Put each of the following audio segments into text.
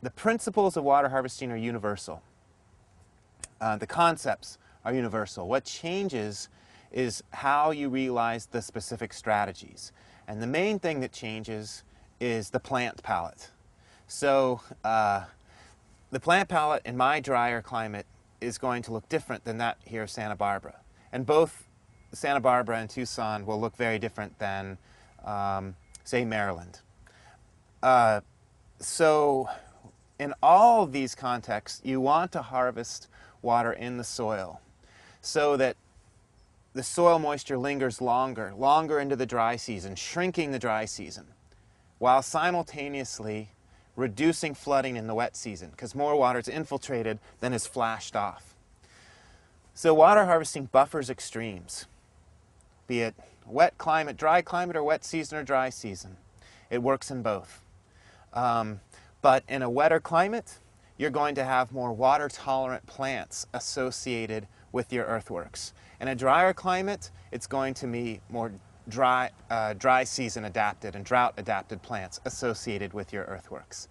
the principles of water harvesting are universal. The concepts are universal. What changes is how you realize the specific strategies. And the main thing that changes is the plant palette. So the plant palette in my drier climate is going to look different than that here in Santa Barbara. And both Santa Barbara and Tucson will look very different than, say, Maryland. So in all of these contexts, you want to harvest water in the soil so that the soil moisture lingers longer into the dry season, shrinking the dry season, while simultaneously reducing flooding in the wet season, because more water is infiltrated than is flashed off. So water harvesting buffers extremes, be it wet climate, dry climate, or wet season or dry season. It works in both. But in a wetter climate, you're going to have more water-tolerant plants associated with your earthworks. In a drier climate, it's going to be more dry season adapted and drought adapted plants associated with your earthworks.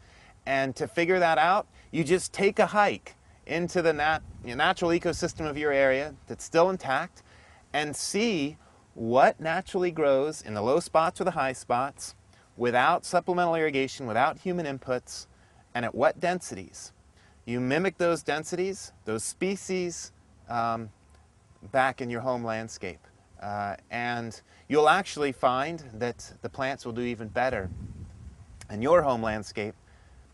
And to figure that out, you just take a hike into the natural ecosystem of your area that's still intact and see what naturally grows in the low spots or the high spots without supplemental irrigation, without human inputs, and at what densities. You mimic those densities, those species, back in your home landscape. And you'll actually find that the plants will do even better in your home landscape,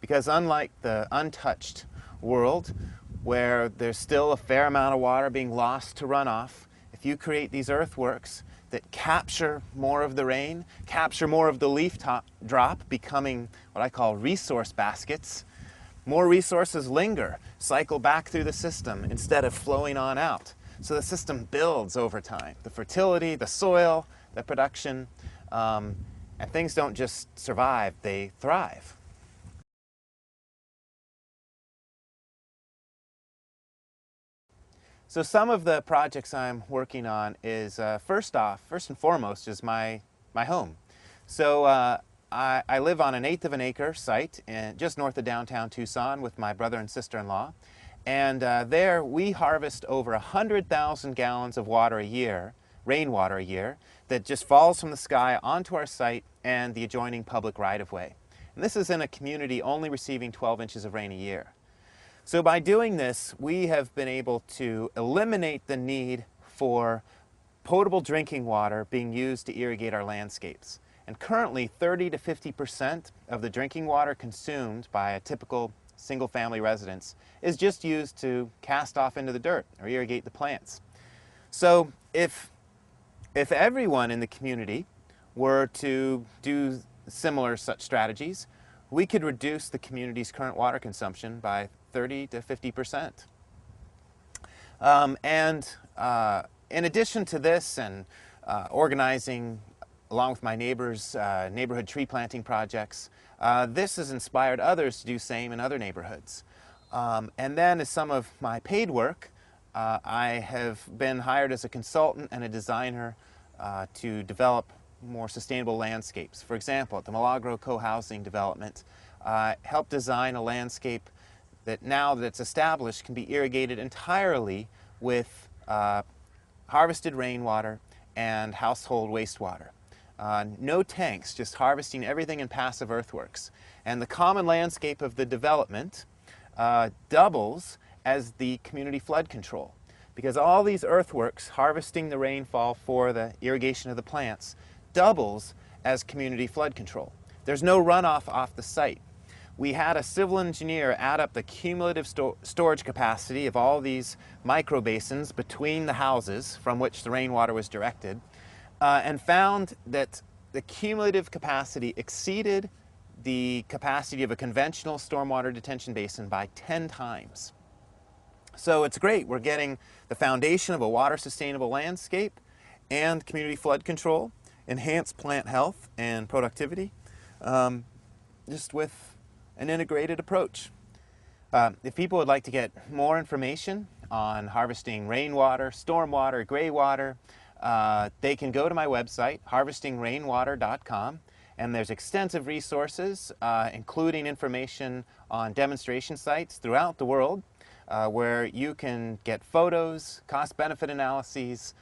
because unlike the untouched world where there's still a fair amount of water being lost to runoff, if you create these earthworks that capture more of the rain, capture more of the leaf drop, becoming what I call resource baskets, more resources linger, cycle back through the system instead of flowing on out. So the system builds over time. The fertility, the soil, the production, and things don't just survive, they thrive. So some of the projects I'm working on is, first and foremost, is my home. So I live on 1/8 of an acre site just north of downtown Tucson with my brother and sister-in-law. And there we harvest over 100,000 gallons of water a year, rainwater a year, that just falls from the sky onto our site and the adjoining public right-of-way. And this is in a community only receiving 12 inches of rain a year. So by doing this, we have been able to eliminate the need for potable drinking water being used to irrigate our landscapes. And currently, 30 to 50% of the drinking water consumed by a typical single-family residence is just used to cast off into the dirt or irrigate the plants. So if everyone in the community were to do similar such strategies, we could reduce the community's current water consumption by 30 to 50%. In addition to this, and organizing along with my neighbors neighborhood tree planting projects, this has inspired others to do same in other neighborhoods. And then as some of my paid work, I have been hired as a consultant and a designer to develop more sustainable landscapes. For example, at the Milagro co-housing development, helped design a landscape that now that it's established can be irrigated entirely with harvested rainwater and household wastewater. No tanks, just harvesting everything in passive earthworks. And the common landscape of the development doubles as the community flood control, because all these earthworks harvesting the rainfall for the irrigation of the plants doubles as community flood control. There's no runoff off the site. We had a civil engineer add up the cumulative storage capacity of all these micro basins between the houses from which the rainwater was directed, and found that the cumulative capacity exceeded the capacity of a conventional stormwater detention basin by 10 times. So it's great. We're getting the foundation of a water sustainable landscape and community flood control, enhanced plant health and productivity, just with an integrated approach. If people would like to get more information on harvesting rainwater, stormwater, gray water, they can go to my website, harvestingrainwater.com, And there's extensive resources, including information on demonstration sites throughout the world, where you can get photos, cost-benefit analyses,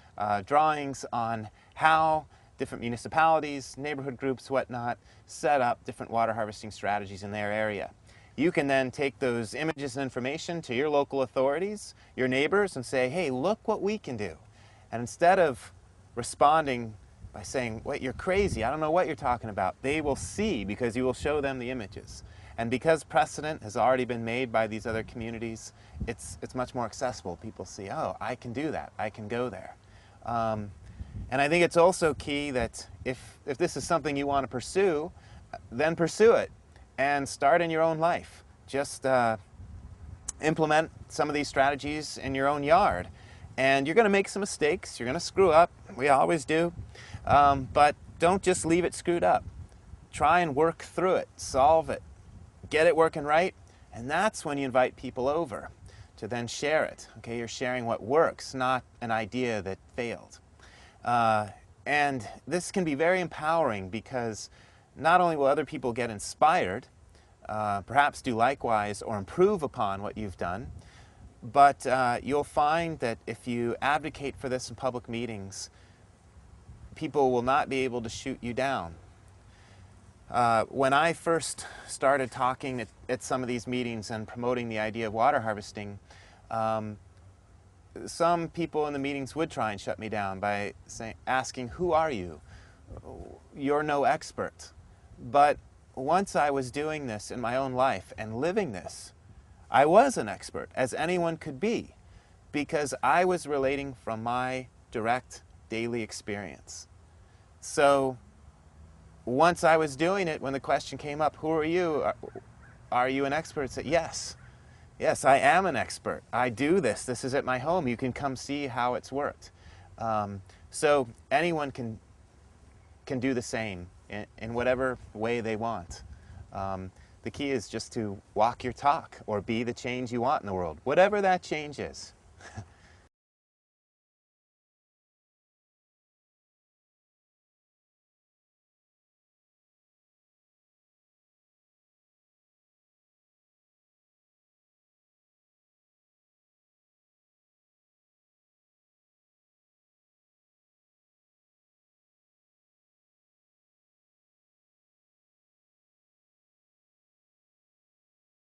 drawings on how different municipalities, neighborhood groups, whatnot, set up different water harvesting strategies in their area. You can then take those images and information to your local authorities, your neighbors, and say, hey, look what we can do. And instead of responding by saying, wait, you're crazy, I don't know what you're talking about, they will see because you will show them the images. And because precedent has already been made by these other communities, it's much more accessible. People see, oh, I can do that, I can go there. And I think it's also key that if this is something you want to pursue, then pursue it and start in your own life. Just implement some of these strategies in your own yard. And you're going to make some mistakes, you're going to screw up, we always do, but don't just leave it screwed up. Try and work through it, solve it, get it working right, and that's when you invite people over to then share it. Okay, you're sharing what works, not an idea that failed. And this can be very empowering because not only will other people get inspired, perhaps do likewise or improve upon what you've done, but you'll find that if you advocate for this in public meetings, people will not be able to shoot you down. When I first started talking at some of these meetings and promoting the idea of water harvesting, some people in the meetings would try and shut me down by asking, who are you? You're no expert. But once I was doing this in my own life and living this, I was an expert, as anyone could be, because I was relating from my direct daily experience. So once I was doing it, when the question came up, who are you? Are you an expert? I said, yes. Yes, I am an expert. I do this. This is at my home. You can come see how it's worked. So anyone can do the same in whatever way they want. The key is just to walk your talk or be the change you want in the world, whatever that change is.